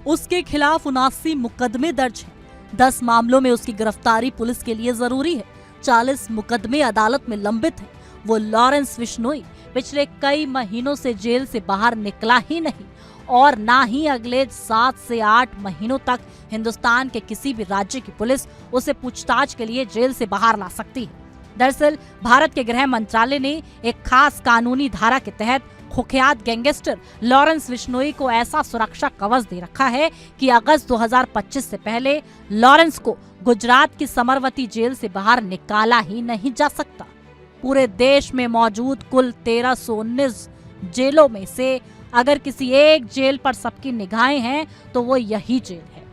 उसके खिलाफ 79 मुकदमे दर्ज हैं। 10 मामलों में उसकी गिरफ्तारी पुलिस के लिए जरूरी है। 40 मुकदमे अदालत में लंबित हैं। वो लॉरेंस बिश्नोई पिछले कई महीनों से जेल से बाहर निकला ही नहीं और ना ही अगले 7 से 8 महीनों तक हिंदुस्तान के किसी भी राज्य की पुलिस उसे पूछताछ के लिए जेल से बाहर ला सकती है। दरअसल भारत के गृह मंत्रालय ने एक खास कानूनी धारा के तहत कुख्यात गैंगस्टर लॉरेंस बिश्नोई को ऐसा सुरक्षा कवच दे रखा है कि अगस्त 2025 से पहले लॉरेंस को गुजरात की समरवती जेल से बाहर निकाला ही नहीं जा सकता। पूरे देश में मौजूद कुल 1319 जेलों में से अगर किसी एक जेल पर सबकी निगाहें हैं तो वो यही जेल है।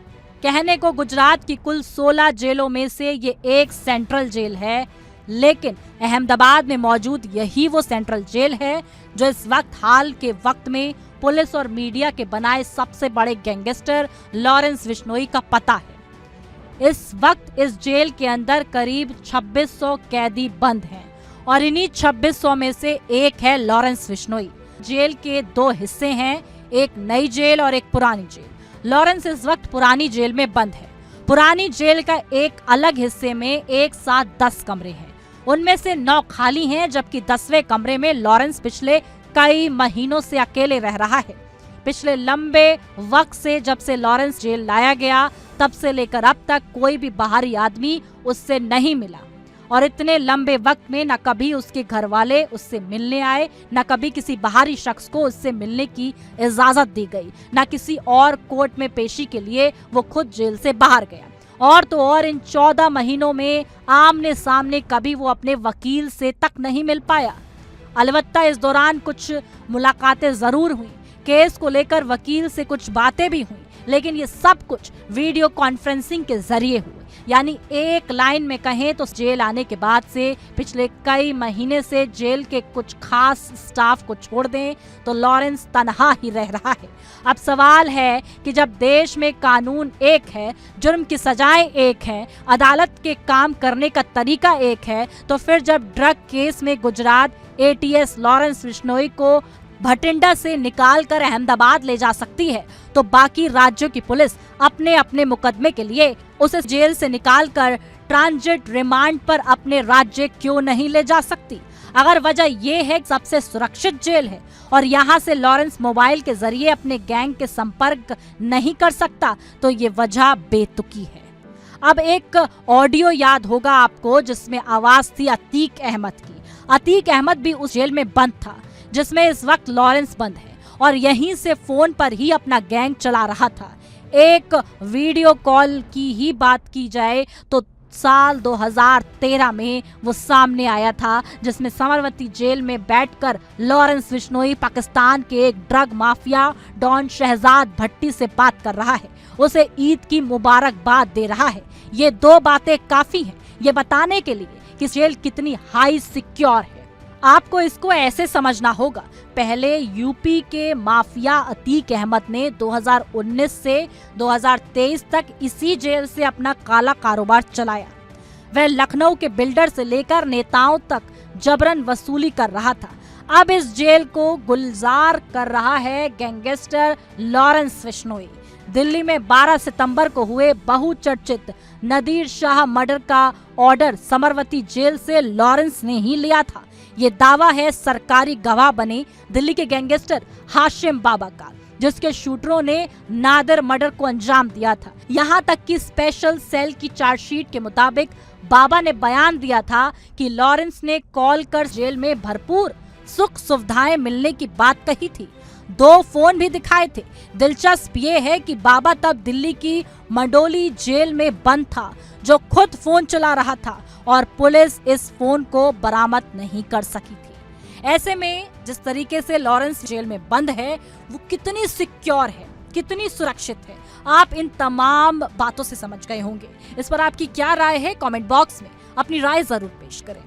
कहने को गुजरात की कुल 16 जेलों में से ये एक सेंट्रल जेल है, लेकिन अहमदाबाद में मौजूद यही वो सेंट्रल जेल है जो इस वक्त हाल के वक्त में पुलिस और मीडिया के बनाए सबसे बड़े गैंगस्टर लॉरेंस बिश्नोई का पता है। इस वक्त इस जेल के अंदर करीब 2600 कैदी बंद हैं और इन्हीं 2600 में से एक है लॉरेंस बिश्नोई। जेल के 2 हिस्से हैं, एक नई जेल और एक पुरानी जेल। लॉरेंस इस वक्त पुरानी जेल में बंद है। पुरानी जेल का एक अलग हिस्से में एक साथ 10 कमरे हैं। उनमें से 9 खाली हैं, जबकि 10वें कमरे में लॉरेंस पिछले कई महीनों से अकेले रह रहा है। पिछले लंबे वक्त से जब से लॉरेंस जेल लाया गया तब से लेकर अब तक कोई भी बाहरी आदमी उससे नहीं मिला और इतने लंबे वक्त में न कभी उसके घर वाले उससे मिलने आए, न कभी किसी बाहरी शख्स को उससे मिलने की इजाजत दी गई, न किसी और कोर्ट में पेशी के लिए वो खुद जेल से बाहर गया। और तो और इन 14 महीनों में आमने सामने कभी वो अपने वकील से तक नहीं मिल पाया। अलबत्ता इस दौरान कुछ मुलाकातें जरूर हुई, केस को लेकर वकील से कुछ बातें भी हुई, लेकिन ये सब कुछ वीडियो कॉन्फ्रेंसिंग के जरिए हुए। यानी एक लाइन में कहें तो जेल आने के बाद से पिछले कई महीने से जेल के कुछ खास स्टाफ को छोड़ दें तो लॉरेंस तनहा ही रह रहा है। अब सवाल है कि जब देश में कानून एक है, जुर्म की सजाएं एक हैं, अदालत के काम करने का तरीका एक है, तो फिर जब ड्रग केस में गुजरात ATS लॉरेंस बिश्नोई को भटिंडा से निकालकर अहमदाबाद ले जा सकती है, तो बाकी राज्यों की पुलिस अपने अपने मुकदमे के लिए उसे जेल से निकालकर ट्रांजिट रिमांड पर अपने राज्य क्यों नहीं ले जा सकती? अगर वजह ये है सबसे सुरक्षित जेल है और यहाँ से लॉरेंस मोबाइल के जरिए अपने गैंग के संपर्क नहीं कर सकता, तो ये वजह बेतुकी है। अब एक ऑडियो याद होगा आपको जिसमें आवाज थी अतीक अहमद की। अतीक अहमद भी उस जेल में बंद था जिसमें इस वक्त लॉरेंस बंद है और यहीं से फोन पर ही अपना गैंग चला रहा था। एक वीडियो कॉल की ही बात की जाए तो साल 2013 में वो सामने आया था, जिसमें समरवती जेल में बैठकर लॉरेंस बिश्नोई पाकिस्तान के एक ड्रग माफिया डॉन शहजाद भट्टी से बात कर रहा है, उसे ईद की मुबारकबाद दे रहा है। ये 2 बातें काफी हैं ये बताने के लिए कि जेल कितनी हाई सिक्योर है। आपको इसको ऐसे समझना होगा, पहले यूपी के माफिया अतीक अहमद ने 2019 से 2023 तक इसी जेल से अपना काला कारोबार चलाया। वह लखनऊ के बिल्डर से लेकर नेताओं तक जबरन वसूली कर रहा था। अब इस जेल को गुलजार कर रहा है गैंगस्टर लॉरेंस बिश्नोई। दिल्ली में 12 सितंबर को हुए बहुचर्चित नदीर शाह मर्डर का ऑर्डर समरवती जेल से लॉरेंस ने ही लिया था। ये दावा है सरकारी गवाह बने दिल्ली के गैंगस्टर हाशिम बाबा का, जिसके शूटरों ने नादिर मर्डर को अंजाम दिया था। यहाँ तक कि स्पेशल सेल की चार्जशीट के मुताबिक बाबा ने बयान दिया था कि लॉरेंस ने कॉल कर जेल में भरपूर सुख सुविधाएं मिलने की बात कही थी। 2 फोन भी दिखाए थे। दिलचस्प ये है कि बाबा तब दिल्ली की मंडोली जेल में बंद था, जो खुद फोन चला रहा था और पुलिस इस फोन को बरामद नहीं कर सकी थी। ऐसे में जिस तरीके से लॉरेंस जेल में बंद है वो कितनी सिक्योर है, कितनी सुरक्षित है, आप इन तमाम बातों से समझ गए होंगे। इस पर आपकी क्या राय है? कमेंट बॉक्स में अपनी राय जरूर पेश करें।